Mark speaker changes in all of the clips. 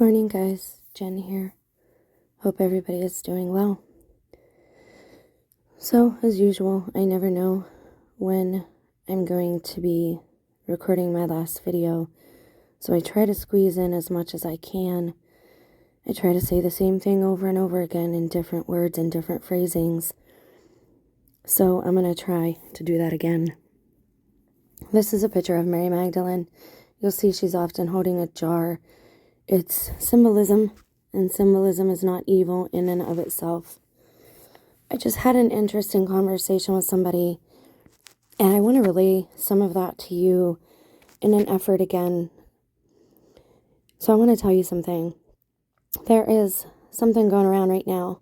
Speaker 1: Morning, guys. Jen here. Hope everybody is doing well. So, as usual, I never know when I'm going to be recording my last video, so I try to squeeze in as much as I can. I try to say the same thing over and over again in different words and different phrasings. So, I'm going to try to do that again. This is a picture of Mary Magdalene. You'll see she's often holding a jar. It's symbolism, and symbolism is not evil in and of itself. I just had an interesting conversation with somebody, and I want to relay some of that to you in an effort again. So I want to tell you something. There is something going around right now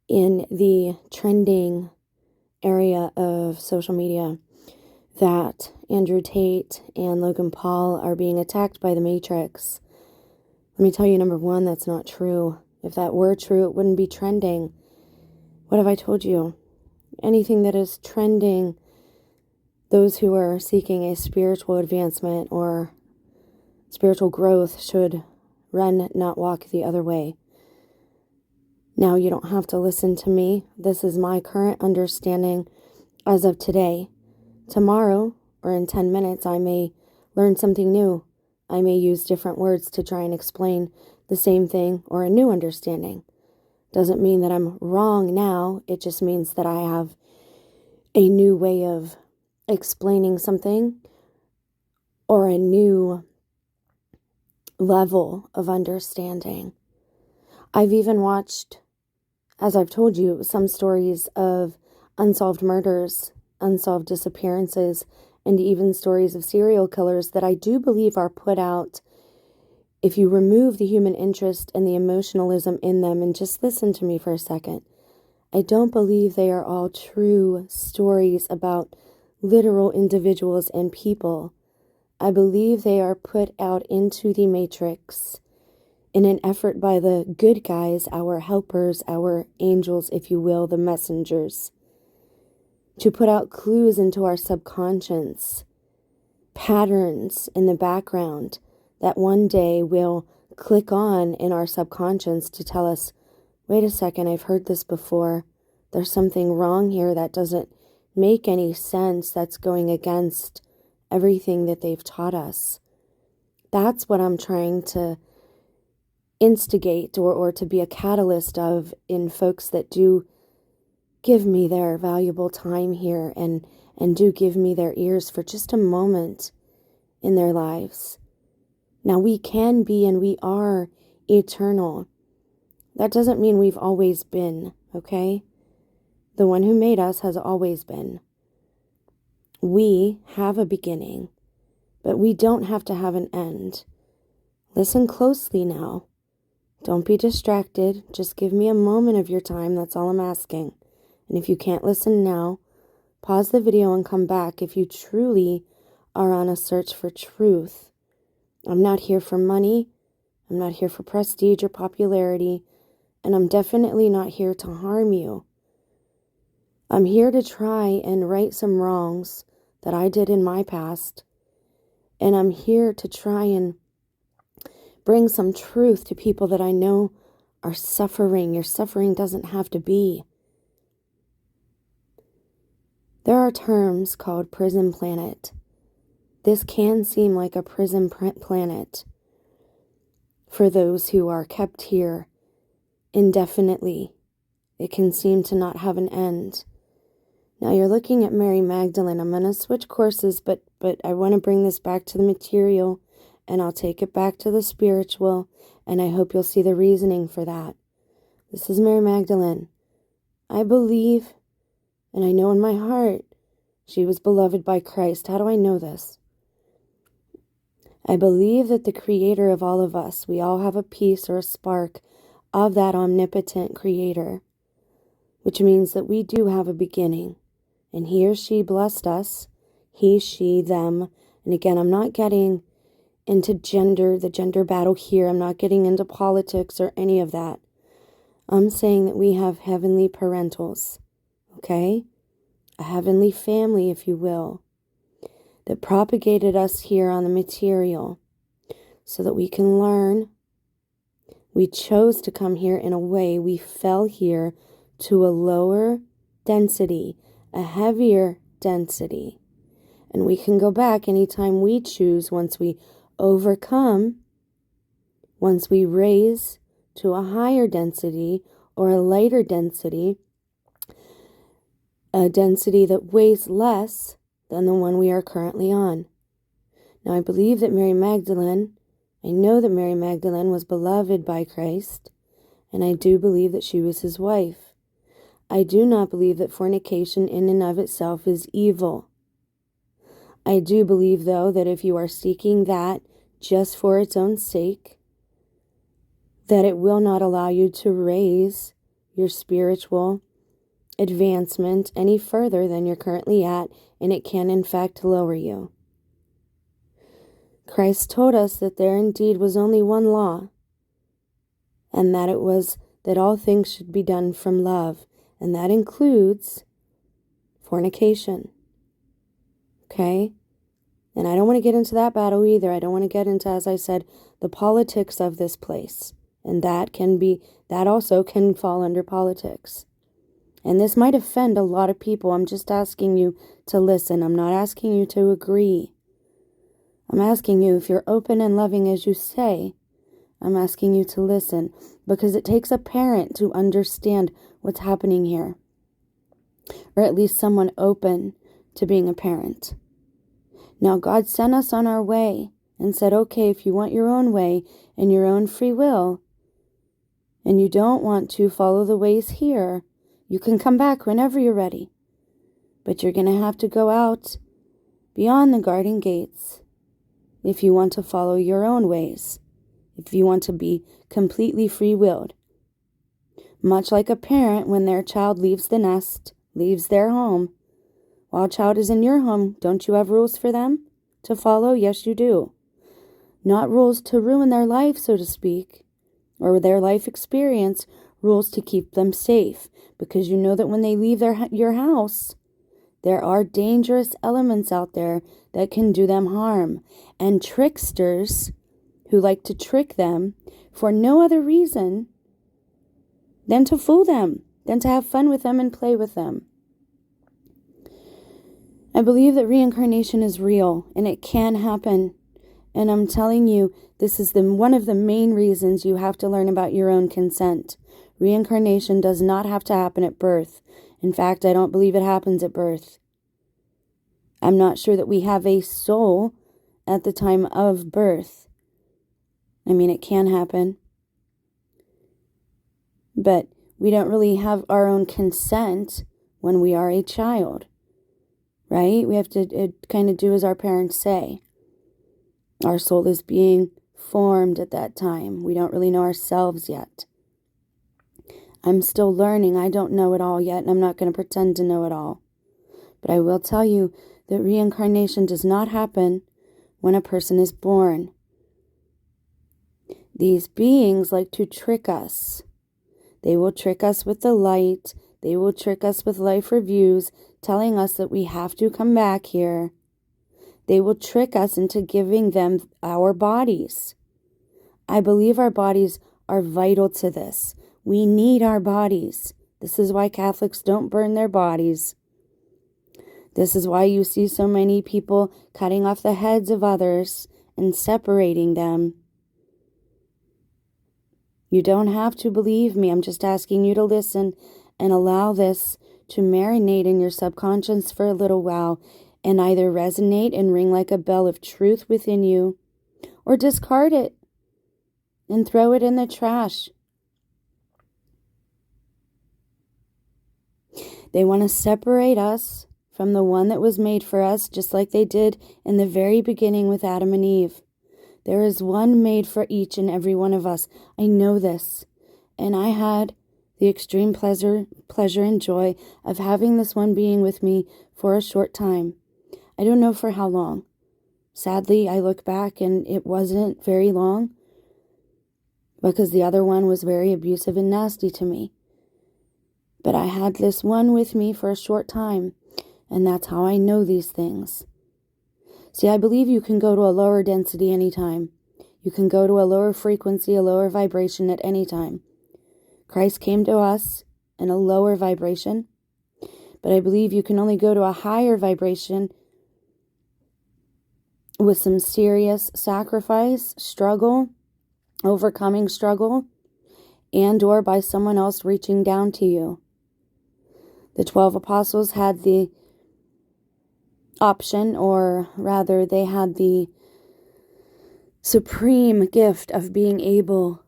Speaker 1: in the trending area of social media that Andrew Tate and Logan Paul are being attacked by the Matrix. Let me tell you, number one, that's not true. If that were true, it wouldn't be trending. What have I told you? Anything that is trending, those who are seeking a spiritual advancement or spiritual growth should run, not walk the other way. Now, you don't have to listen to me. This is my current understanding as of today. Tomorrow, or in 10 minutes, I may learn something new. I may use different words to try and explain the same thing or a new understanding. Doesn't mean that I'm wrong now. It just means that I have a new way of explaining something or a new level of understanding. I've even watched, as I've told you, some stories of unsolved murders, unsolved disappearances, and even stories of serial killers that I do believe are put out. If you remove the human interest and the emotionalism in them, and just listen to me for a second, I don't believe they are all true stories about literal individuals and people. I believe they are put out into the Matrix in an effort by the good guys, our helpers, our angels, if you will, the messengers, to put out clues into our subconscious, patterns in the background that one day will click on in our subconscious to tell us, wait a second, I've heard this before. There's something wrong here that doesn't make any sense, that's going against everything that they've taught us. That's what I'm trying to instigate or to be a catalyst of in folks that do give me their valuable time here and do give me their ears for just a moment in their lives. Now, we can be and we are eternal. That doesn't mean we've always been, okay? The one who made us has always been. We have a beginning, but we don't have to have an end. Listen closely now. Don't be distracted. Just give me a moment of your time. That's all I'm asking. And if you can't listen now, pause the video and come back if you truly are on a search for truth. I'm not here for money. I'm not here for prestige or popularity. And I'm definitely not here to harm you. I'm here to try and right some wrongs that I did in my past. And I'm here to try and bring some truth to people that I know are suffering. Your suffering doesn't have to be. There are terms called prison planet. This can seem like a prison planet for those who are kept here indefinitely. It can seem to not have an end. Now you're looking at Mary Magdalene. I'm going to switch courses, but I want to bring this back to the material, and I'll take it back to the spiritual, and I hope you'll see the reasoning for that. This is Mary Magdalene. I believe, and I know in my heart, she was beloved by Christ. How do I know this? I believe that the creator of all of us, we all have a piece or a spark of that omnipotent creator, which means that we do have a beginning. And he or she blessed us, he, she, them. And again, I'm not getting into the gender battle here. I'm not getting into politics or any of that. I'm saying that we have heavenly parentals, okay? A heavenly family, if you will, that propagated us here on the material so that we can learn We chose to come here in a way. We fell here to a lower density, a heavier density. And we can go back anytime we choose, once we overcome, once we raise to a higher density or a lighter density, a density that weighs less than the one we are currently on. Now, I believe that I know that Mary Magdalene was beloved by Christ, and I do believe that she was his wife. I do not believe that fornication in and of itself is evil. I do believe, though, that if you are seeking that just for its own sake, that it will not allow you to raise your spiritual advancement any further than you're currently at, and it can, in fact, lower you. Christ told us that there indeed was only one law, and that it was that all things should be done from love, and that includes fornication. Okay? And I don't want to get into that battle either. I don't want to get into, as I said, the politics of this place. And that also can fall under politics. And this might offend a lot of people. I'm just asking you to listen. I'm not asking you to agree. I'm asking you, if you're open and loving as you say, I'm asking you to listen, because it takes a parent to understand what's happening here. Or at least someone open to being a parent. Now, God sent us on our way and said, okay, if you want your own way and your own free will, and you don't want to follow the ways here, you can come back whenever you're ready. But you're going to have to go out beyond the garden gates if you want to follow your own ways, if you want to be completely free-willed. Much like a parent, when their child leaves the nest, leaves their home, while a child is in your home, don't you have rules for them to follow? Yes, you do. Not rules to ruin their life, so to speak, or their life experience, rules to keep them safe, because you know that when they leave your house, there are dangerous elements out there that can do them harm, and tricksters who like to trick them for no other reason than to fool them, than to have fun with them and play with them. I believe that reincarnation is real, and it can happen. And I'm telling you, this is one of the main reasons you have to learn about your own consent. Reincarnation does not have to happen at birth. In fact, I don't believe it happens at birth. I'm not sure that we have a soul at the time of birth. I mean, it can happen. But we don't really have our own consent when we are a child. Right? We have to kind of do as our parents say. Our soul is being formed at that time. We don't really know ourselves yet. I'm still learning. I don't know it all yet, and I'm not going to pretend to know it all. But I will tell you that reincarnation does not happen when a person is born. These beings like to trick us. They will trick us with the light. They will trick us with life reviews, telling us that we have to come back here. They will trick us into giving them our bodies. I believe our bodies are vital to this. We need our bodies. This is why Catholics don't burn their bodies. This is why you see so many people cutting off the heads of others and separating them. You don't have to believe me. I'm just asking you to listen and allow this to marinate in your subconscious for a little while and either resonate and ring like a bell of truth within you, or discard it and throw it in the trash. They want to separate us from the one that was made for us, just like they did in the very beginning with Adam and Eve. There is one made for each and every one of us. I know this. And I had the extreme pleasure and joy of having this one being with me for a short time. I don't know for how long. Sadly, I look back and it wasn't very long, because the other one was very abusive and nasty to me. But I had this one with me for a short time, and that's how I know these things. See, I believe you can go to a lower density anytime. You can go to a lower frequency, a lower vibration at any time. Christ came to us in a lower vibration, but I believe you can only go to a higher vibration with some serious sacrifice, struggle, overcoming struggle, and or by someone else reaching down to you. The 12 apostles had the option, or rather they had the supreme gift of being able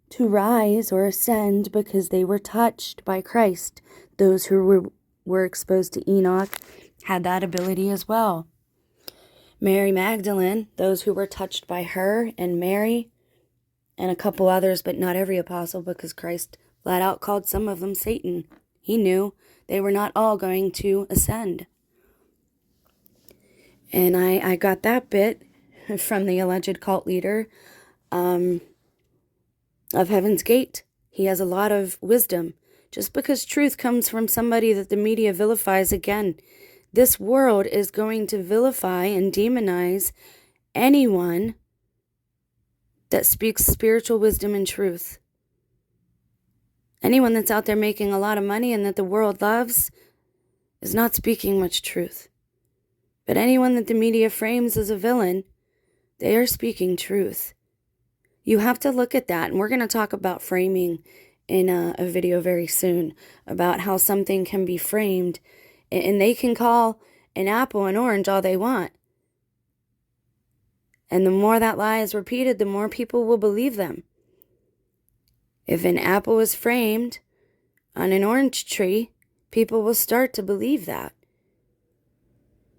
Speaker 1: to rise or ascend because they were touched by Christ. Those who were exposed to Enoch had that ability as well. Mary Magdalene, those who were touched by her, and Mary, and a couple others, but not every apostle, because Christ flat out called some of them Satan. He knew they were not all going to ascend. And I got that bit from the alleged cult leader of Heaven's Gate. He has a lot of wisdom. Just because truth comes from somebody that the media vilifies, again, this world is going to vilify and demonize anyone that speaks spiritual wisdom and truth. Anyone that's out there making a lot of money and that the world loves is not speaking much truth. But anyone that the media frames as a villain, they are speaking truth. You have to look at that, and we're going to talk about framing in a video very soon, about how something can be framed, and they can call an apple an orange all they want. And the more that lie is repeated, the more people will believe them. If an apple is framed on an orange tree, people will start to believe that.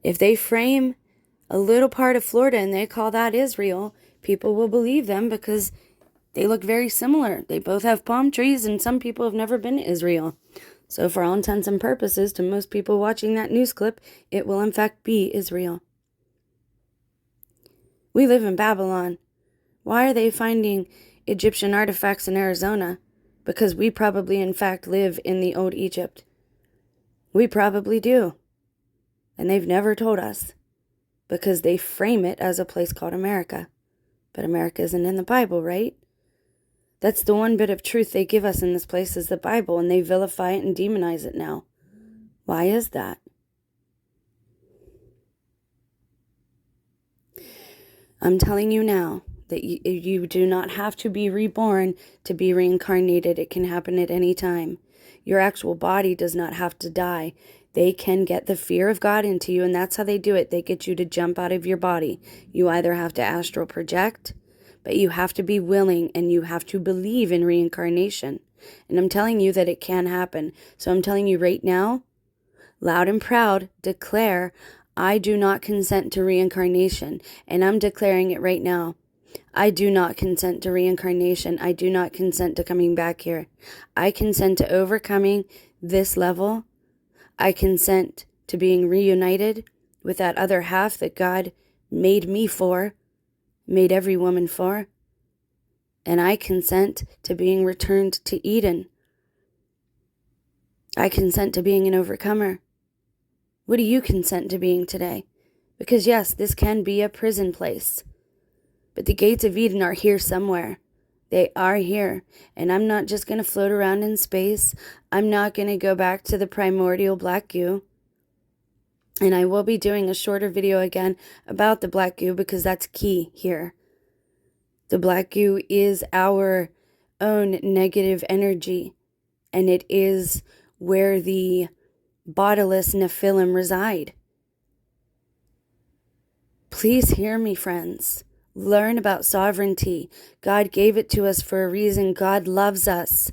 Speaker 1: If they frame a little part of Florida and they call that Israel, people will believe them because they look very similar. They both have palm trees, and some people have never been to Israel. So for all intents and purposes, to most people watching that news clip, it will in fact be Israel. We live in Babylon. Why are they finding Egyptian artifacts in Arizona? Because we probably in fact live in the old Egypt. We probably do. And they've never told us, because they frame it as a place called America. But America isn't in the Bible, right? That's the one bit of truth they give us in this place is the Bible, and they vilify it and demonize it now. Why is that? I'm telling you now that you do not have to be reborn to be reincarnated. It can happen at any time. Your actual body does not have to die. They can get the fear of God into you, and that's how they do it. They get you to jump out of your body. You either have to astral project, but you have to be willing, and you have to believe in reincarnation. And I'm telling you that it can happen. So I'm telling you right now, loud and proud, declare, I do not consent to reincarnation. And I'm declaring it right now. I do not consent to reincarnation. I do not consent to coming back here. I consent to overcoming this level. I consent to being reunited with that other half that God made me for, made every woman for. And I consent to being returned to Eden. I consent to being an overcomer. What do you consent to being today? Because yes, this can be a prison place. But the gates of Eden are here somewhere. They are here. And I'm not just going to float around in space. I'm not going to go back to the primordial black goo. And I will be doing a shorter video again about the black goo because that's key here. The black goo is our own negative energy. And it is where the bodiless Nephilim reside. Please hear me, friends. Learn about sovereignty. God gave it to us for a reason. God loves us.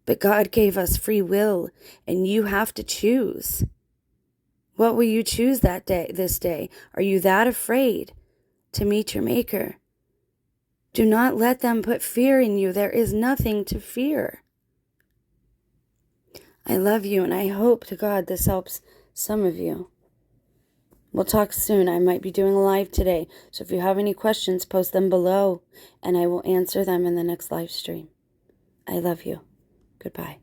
Speaker 1: But God gave us free will, and you have to choose. What will you choose this day? Are you that afraid to meet your Maker? Do not let them put fear in you. There is nothing to fear. I love you, and I hope to God this helps some of you. We'll talk soon. I might be doing a live today. So if you have any questions, post them below, and I will answer them in the next live stream. I love you. Goodbye.